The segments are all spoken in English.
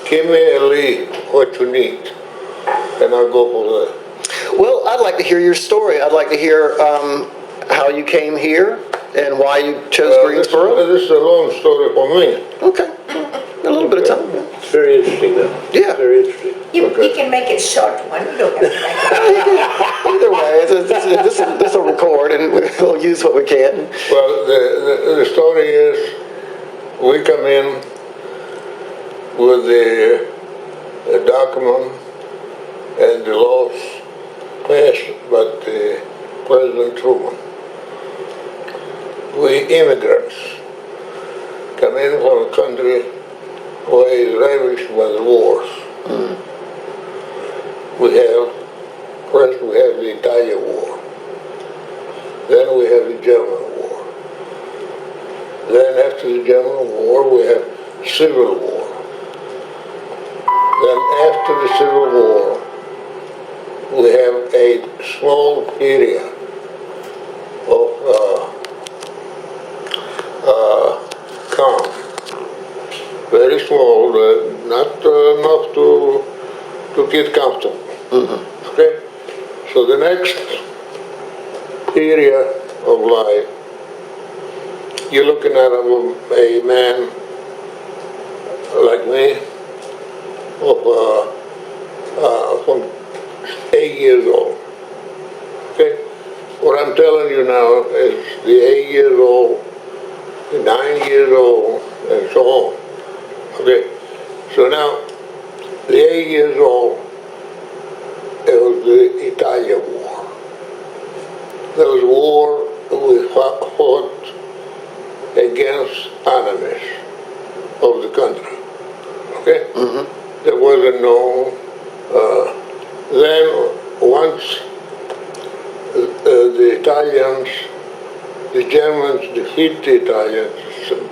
give me a lead, what you need, and I'll go for that. Well, I'd like to hear your story. I'd like to hear how you came here and why you chose Greensboro. This is a long story for me. Okay. A little bit of time. It's very interesting, though. Yeah. Very interesting. You can make it short one. You don't have to make it. Either way, this will record and we'll use what we can. Well, the story is, we come in with the document and the laws passed by the President Truman. We immigrants come in from a country where is ravaged by the wars. First we have the Italian War, then we have the German War, then after the German War we have Civil War, then after the Civil War we have a small period of calm, very small, not enough to get comfortable. Okay? So the next period of life, you're looking at a man like me, from 8 years old. Okay? What I'm telling you now is the 8 years old, the 9 years old, and so on. Okay? So now, the 8 years old, it was the Italian War. There was a war we fought against enemies of the country. Okay? There wasn't no. Then once the Italians, the Germans defeat the Italians,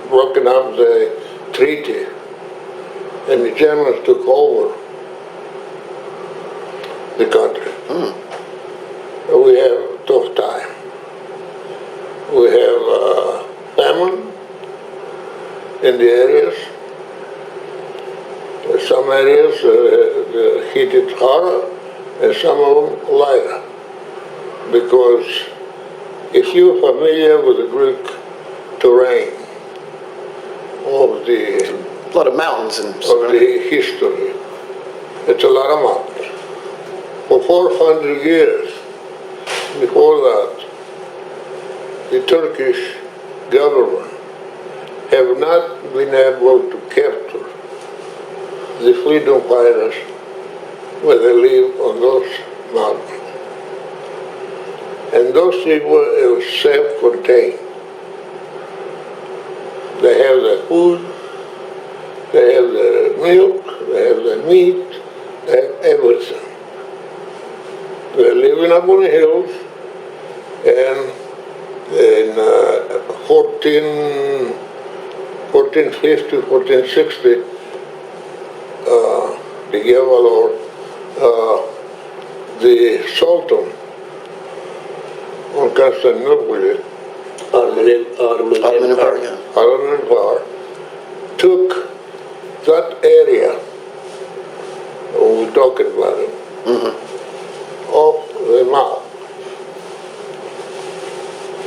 broken up the treaty, and the Germans took over the country. We have a tough time. We have famine in the areas. Some areas hit it harder, and some of them lighter. Because if you're familiar with the Greek terrain of A lot of mountains and the history, it's a lot of mountains. For 400 years before that, the Turkish government have not been able to capture the freedom fighters where they live on those mountains. And those people, it was self-contained. They have their food, they have their milk, they have their meat, they have everything. They're living up on the hills, and in 1450, 1460, the Gavalor, the Sultan on Constantinople, Ottoman Empire. Ottoman Empire, took that area, we're talking about it, off the map.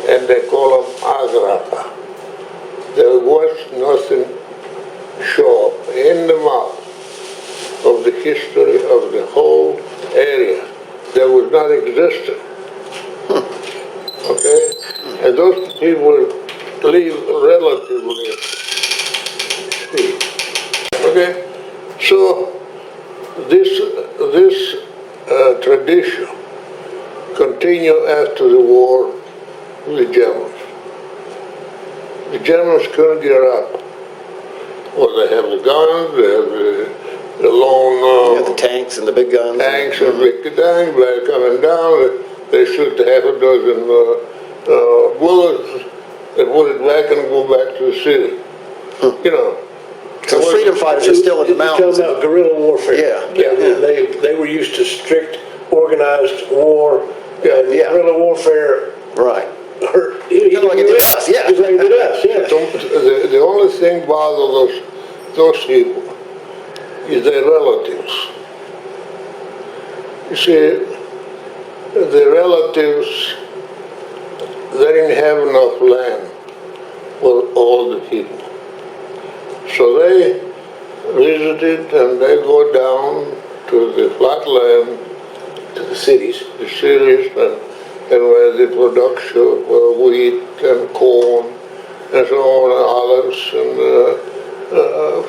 And they call them Agrapa. There was nothing show up in the map of the history of the whole area. That was not existing. Okay? And those people live relatively cheap. Okay? So this tradition continued after the war with the Germans. The Germans couldn't get up. Well, they have the guns, they have the long... the tanks and the big guns. Tanks and big tanks, they're coming down, they shoot half a dozen bullets, they put it back and go back to the city. You know. So freedom fighters are still in the mountains. You're talking about guerrilla warfare. Yeah. They were used to strict, organized war. Yeah. Guerrilla warfare. Right. Hurt. Kind of like it did us, yeah. Just like it did us, yeah. The only thing bothered those people, is their relatives. You see, the relatives, they didn't have enough land for all the people. So they visited and they go down to the flat land, To the cities. the cities, and where the production of wheat and corn and so on, olives and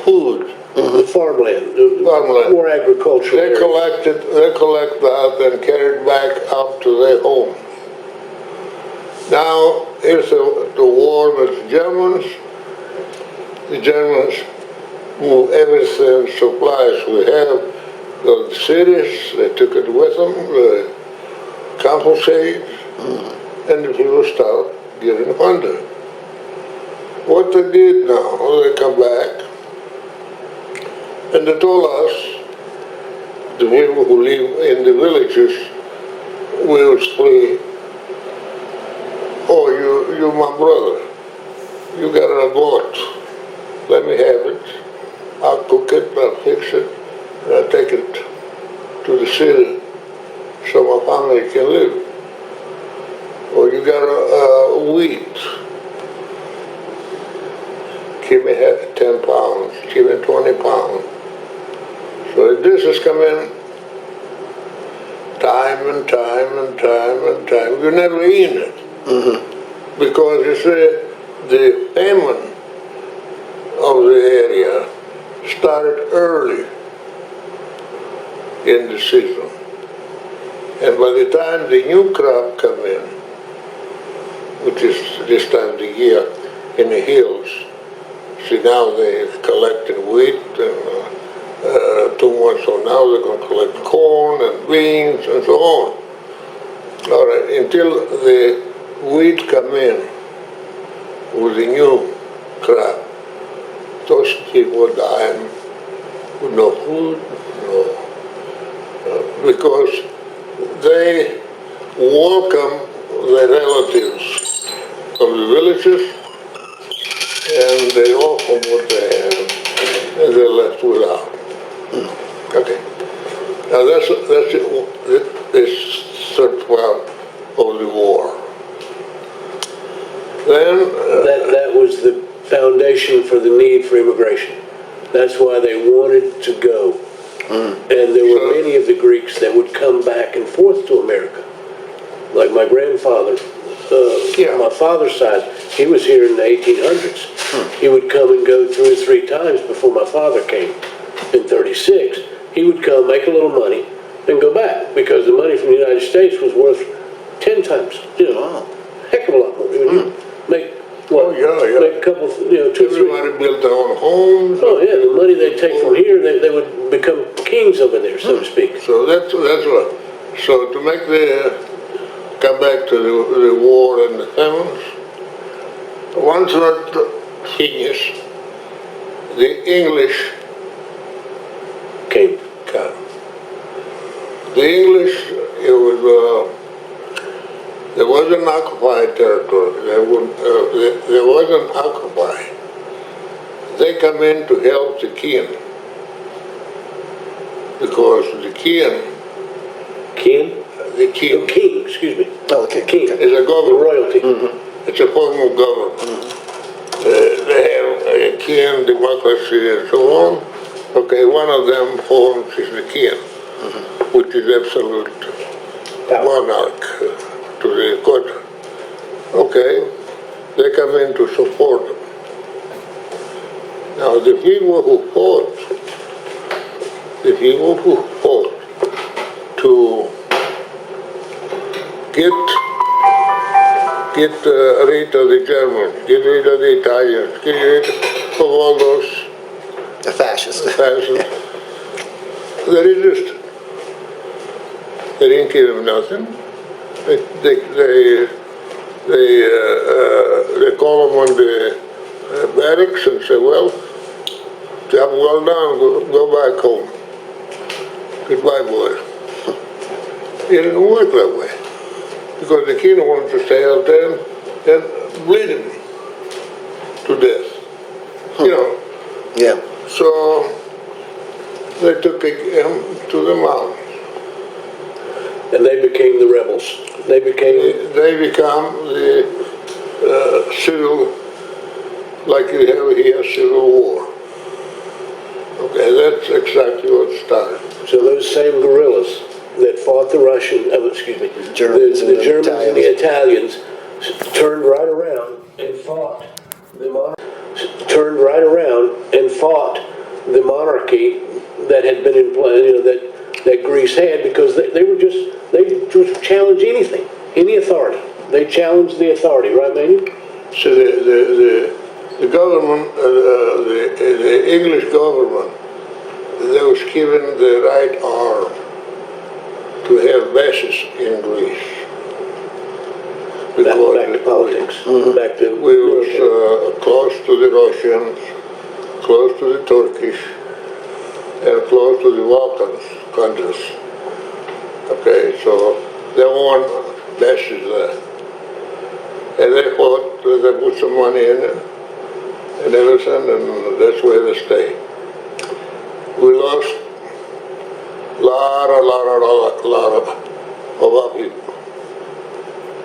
food. The farmland. Farmland. More agricultural They areas. collect that and carry it back up to their home. Now, here's the war with the Germans. The Germans move everything, supplies we have, to the cities, they took it with them, they compensate, and the people start getting hungry. What they did now, they come back, and they told us, the people who live in the villages, will split. Oh, you're my brother. You got a goat. Let me have it. I'll cook it, I'll fix it, and I'll take it to the city so my family can live. Or you got a wheat. Give me 10 pounds, give me 20 pounds. So this has come in time and time and time and time. You never eat it. Because you see, the famine of the area started early in the season. And by the time the new crop come in, which is this time of the year in the hills, see now they're collecting wheat and 2 months from now they're going to collect corn and beans and so on. All right, until the wheat come in with the new crop, those people are dying with no food, because they welcome their relatives from the villages and they offer what they have and they're left without. Okay. Now that's this third part of the war. Then That was the foundation for the need for immigration. That's why they wanted to go. And there were many of the Greeks that would come back and forth to America. Like my grandfather, my father's side, he was here in the 1800s. He would come and go 2 or 3 times before my father came in 36. He would come, make a little money, and go back because the money from the United States was worth 10 times, heck of a lot more. He would make, make a couple, 2 or 3. everybody built their own homes. Oh yeah, the money they'd take from here, they would become kings over there, so to speak. So that's what. So to make come back to the war and the famines, once that finished, the English Came. come. The English, there was an occupied territory. There wasn't occupied. They come in to help the king. Because the king, King, excuse me. Oh, okay. King. is a government. Royalty. It's a form of government. They have a king, democracy, and so on. Okay, one of them forms is the king, which is absolute monarch to the country. Okay, they come in to support them. Now the people who fought to get rid of the Germans, get rid of the Italians, get rid of all those The fascist. fascists, they resisted. They didn't give them nothing. They call them on the barracks and say, well, job well done, go back home. Goodbye, boys. It didn't work that way. Because the king wanted to stay out there and bleed him to death. Yeah. So they took him to the mountains. And they became the rebels. They became, They become the civil, like you have here, civil war. Okay, that's exactly what started. so those same guerrillas that fought the Germans and the the Germans and the Italians. Italians turned right around and fought the monarchy that had been in place, that Greece had, because they just challenged anything, any authority. They challenged the authority, right, Manuel? So the government, the English government, they was given the right arm to have bases in Greece. Back to politics. Back to We was close to the Russians, close to the Turkish, and close to the Balkans countries. Okay, so they want bases there. And they thought they put some money in it and everything, and that's where they stay. We lost lot of our people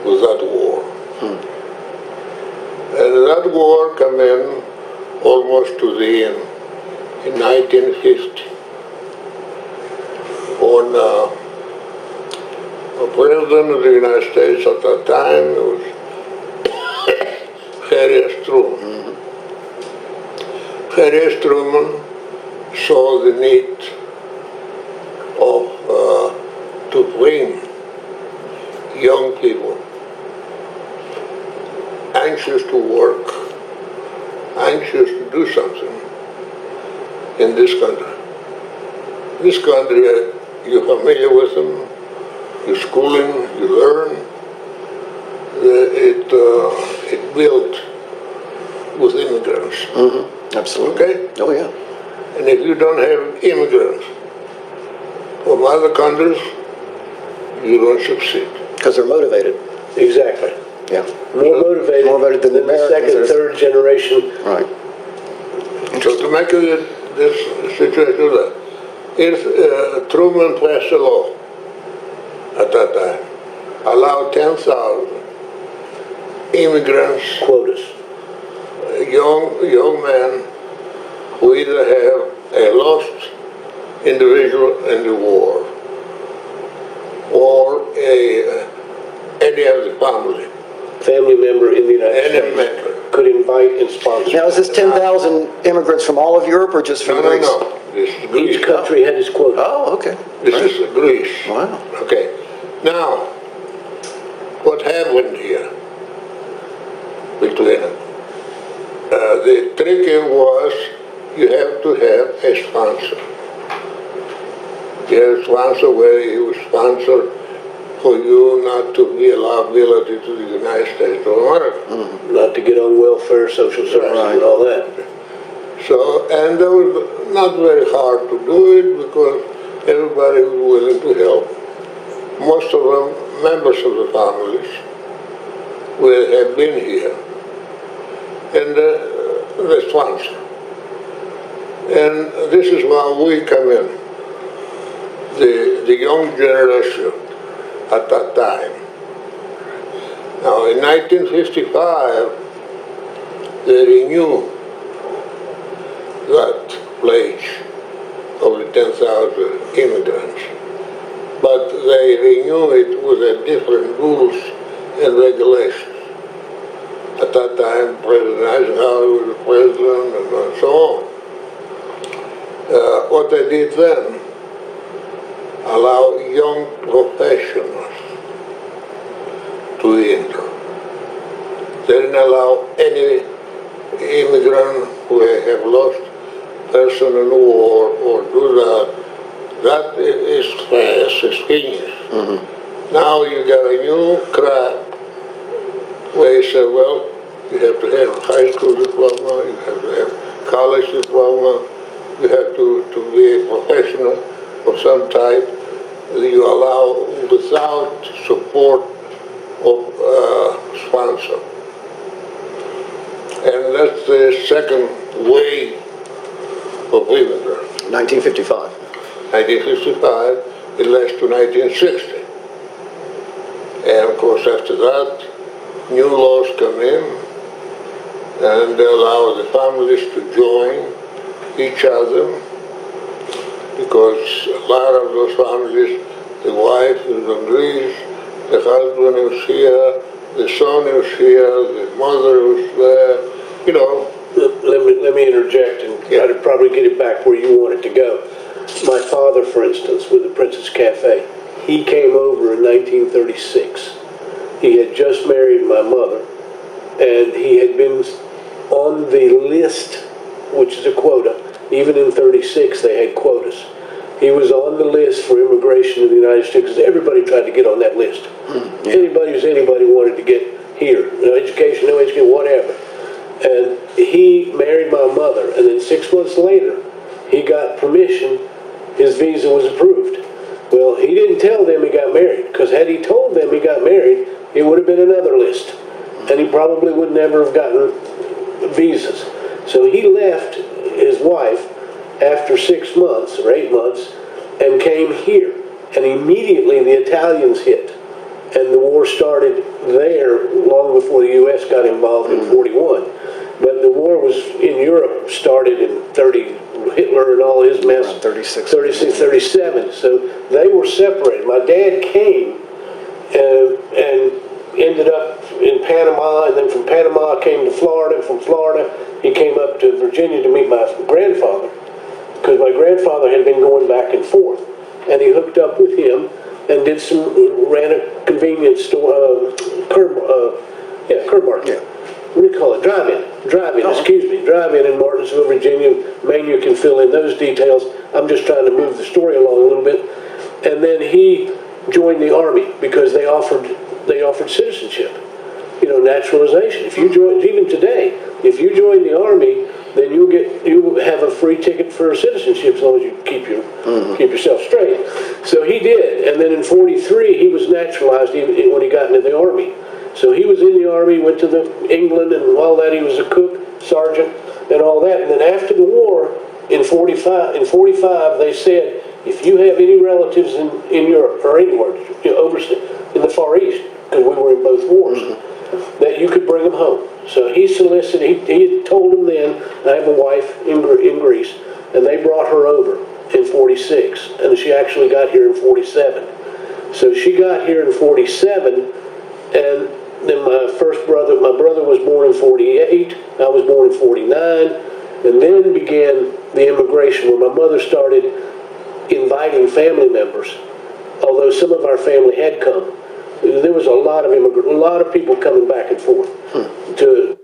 with that war. And that war came in almost to the end in 1950. On the president of the United States at that time was Harry Truman. Harry Truman saw the need of to bring young people anxious to work, anxious to do something in this country. This country, you're familiar with them, you're schooling, you learn. It built with immigrants. Absolutely. Okay? Oh, yeah. And if you don't have immigrants from other countries, you don't succeed. Because they're motivated. exactly. Yeah. More motivated than the the Americans. second, third generation. Right. So to make this situation that if Truman passed a law at that time, allowed 10,000 immigrants, Quotas. young men who either have a lost individual in the war or any of the Family member in the United any States member. could invite and sponsor. Now, is this 10,000 immigrants from all of Europe or just from Greece? No. This is Greece. Each country had its quota. Oh, okay. This is Greece. Wow. Okay. Now, what happened here between them? The trick was you have to have a sponsor. You have a sponsor where he will sponsor for you not to be a liability to the United States of America. Not to get on welfare, social services, Right. and all that. So, and that was not very hard to do it because everybody was willing to help. Most of them members of the families will have been here. And the sponsor. And this is where we come in. The young generation at that time. Now in 1955, they renewed that pledge of the 10,000 immigrants. But they renew it with a different rules and regulations. At that time, President Eisenhower was the president and so on. What they did then, allow young professionals to enter. They didn't allow any immigrant who have lost person in the war or do that. That is fast, it's finished. Now you got a new crop where you say, well, you have to have a high school diploma, you have to have college diploma, you have to be a professional of some type. You allow without support of sponsor. And that's the second wave of immigrants. 1955. 1955, it lasts to 1960. And of course, after that, new laws come in, and they allow the families to join each other, because a lot of those families, the wife is on Greece, the husband is here, the son is here, the mother is there, you know. Let me interject and try to probably get it back where you want it to go. My father, for instance, with the Princess Cafe, he came over in 1936. He had just married my mother, and he had been on the list, which is a quota. Even in 36, they had quotas. He was on the list for immigration in the United States because everybody tried to get on that list. Anybody wanted to get here. No education, whatever. And he married my mother, and then 6 months later, he got permission. His visa was approved. Well, he didn't tell them he got married, because had he told them he got married, it would have been another list, and he probably would never have gotten visas. So he left his wife after 6 months or 8 months and came here, and immediately the Italians hit, and the war started there long before the U.S. got involved in 41. But the war was in Europe, started in 30, Hitler and all his mess. 36. 37. So they were separated. My dad came and ended up in Panama, and then from Panama came to Florida, and from Florida he came up to Virginia to meet my grandfather, because my grandfather had been going back and forth, and he hooked up with him and ran a convenience store, curb market. Yeah. What do you call it? Drive-in in Martinsville, Virginia. Manu can fill in those details. I'm just trying to move the story along a little bit. And then he joined the Army because they offered citizenship, naturalization. If you join, even today, if you join the Army, then you have a free ticket for citizenship as long as you keep yourself straight. So he did, and then in 43 he was naturalized when he got into the Army. So he was in the Army, went to England, and all that. He was a cook, sergeant, and all that. And then after the war, in 45, they said, if you have any relatives in Europe or anywhere, overseas, in the Far East, because we were in both wars, that you could bring them home. So he solicited, he told them then, I have a wife in Greece, and they brought her over in 46, and she actually got here in 47. So she got here in 47, and then my brother was born in 48, I was born in 49, and then began the immigration where my mother started inviting family members. Although some of our family had come, there was a lot of people coming back and forth to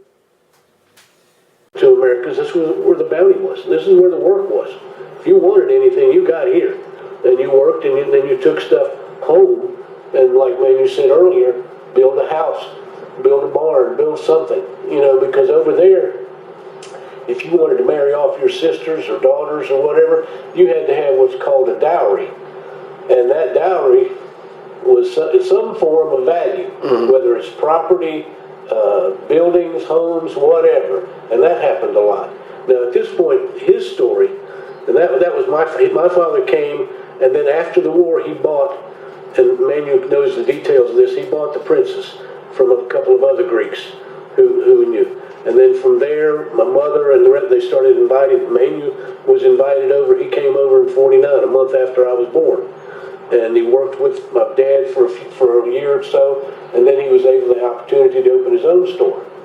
America, because this was where the bounty was. This is where the work was. If you wanted anything, you got here, and you worked, and then you took stuff home, and like Manu said earlier, build a house, build a barn, build something, because over there, if you wanted to marry off your sisters or daughters or whatever, you had to have what's called a dowry. And that dowry was some form of value, whether it's property, buildings, homes, whatever. And that happened a lot. Now at this point, his story, and that was my father came, and then after the war he bought, and Manu knows the details of this, he bought the Princess from a couple of other Greeks who knew. And then from there, my mother and the rest, they started inviting. Manu was invited over. He came over in 49, a month after I was born. And he worked with my dad for a year or so, and then he was able the opportunity to open his own store.